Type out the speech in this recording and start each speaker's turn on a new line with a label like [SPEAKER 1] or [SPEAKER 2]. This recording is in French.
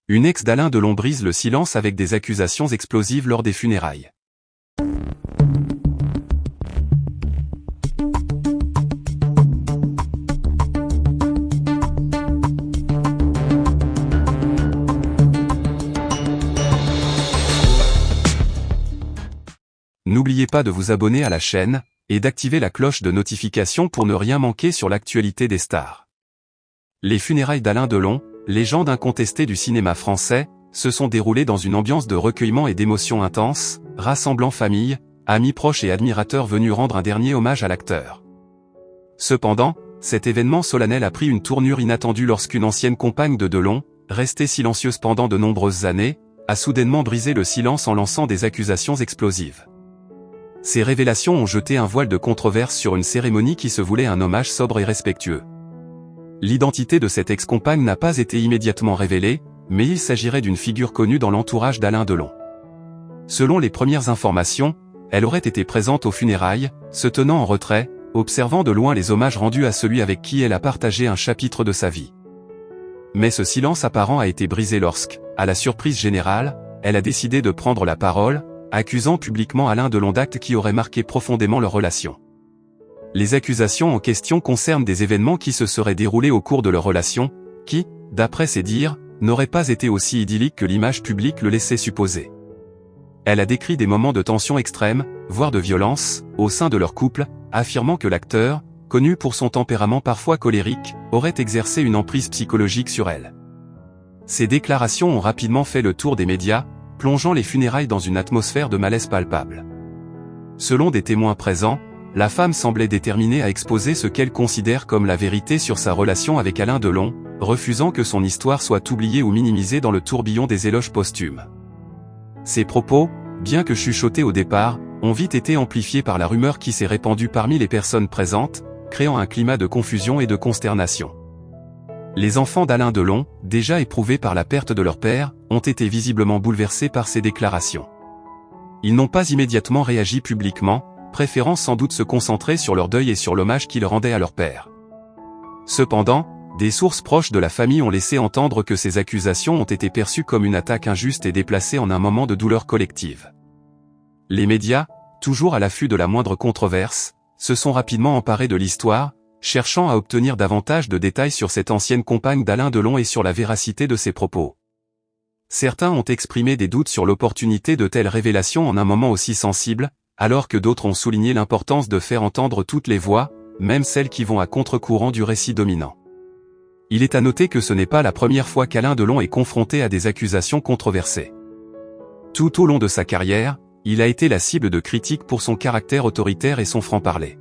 [SPEAKER 1] Une ex d'Alain Delon brise le silence avec des accusations explosives lors des funérailles. N'oubliez pas de vous abonner à la chaîne et d'activer la cloche de notification pour ne rien manquer sur l'actualité des stars. Les funérailles d'Alain Delon, légende incontestée du cinéma français, se sont déroulées dans une ambiance de recueillement et d'émotion intense, rassemblant famille, amis proches et admirateurs venus rendre un dernier hommage à l'acteur. Cependant, cet événement solennel a pris une tournure inattendue lorsqu'une ancienne compagne de Delon, restée silencieuse pendant de nombreuses années, a soudainement brisé le silence en lançant des accusations explosives. Ces révélations ont jeté un voile de controverse sur une cérémonie qui se voulait un hommage sobre et respectueux. L'identité de cette ex-compagne n'a pas été immédiatement révélée, mais il s'agirait d'une figure connue dans l'entourage d'Alain Delon. Selon les premières informations, elle aurait été présente aux funérailles, se tenant en retrait, observant de loin les hommages rendus à celui avec qui elle a partagé un chapitre de sa vie. Mais ce silence apparent a été brisé lorsque, à la surprise générale, elle a décidé de prendre la parole, accusant publiquement Alain Delon d'actes qui auraient marqué profondément leur relation. Les accusations en question concernent des événements qui se seraient déroulés au cours de leur relation, qui, d'après ses dires, n'auraient pas été aussi idylliques que l'image publique le laissait supposer. Elle a décrit des moments de tension extrême, voire de violence, au sein de leur couple, affirmant que l'acteur, connu pour son tempérament parfois colérique, aurait exercé une emprise psychologique sur elle. Ces déclarations ont rapidement fait le tour des médias, plongeant les funérailles dans une atmosphère de malaise palpable. Selon des témoins présents, la femme semblait déterminée à exposer ce qu'elle considère comme la vérité sur sa relation avec Alain Delon, refusant que son histoire soit oubliée ou minimisée dans le tourbillon des éloges posthumes. Ces propos, bien que chuchotés au départ, ont vite été amplifiés par la rumeur qui s'est répandue parmi les personnes présentes, créant un climat de confusion et de consternation. Les enfants d'Alain Delon, déjà éprouvés par la perte de leur père, ont été visiblement bouleversés par ces déclarations. Ils n'ont pas immédiatement réagi publiquement, préférant sans doute se concentrer sur leur deuil et sur l'hommage qu'ils rendaient à leur père. Cependant, des sources proches de la famille ont laissé entendre que ces accusations ont été perçues comme une attaque injuste et déplacée en un moment de douleur collective. Les médias, toujours à l'affût de la moindre controverse, se sont rapidement emparés de l'histoire, cherchant à obtenir davantage de détails sur cette ancienne compagne d'Alain Delon et sur la véracité de ses propos. Certains ont exprimé des doutes sur l'opportunité de telles révélations en un moment aussi sensible, alors que d'autres ont souligné l'importance de faire entendre toutes les voix, même celles qui vont à contre-courant du récit dominant. Il est à noter que ce n'est pas la première fois qu'Alain Delon est confronté à des accusations controversées. Tout au long de sa carrière, il a été la cible de critiques pour son caractère autoritaire et son franc-parler.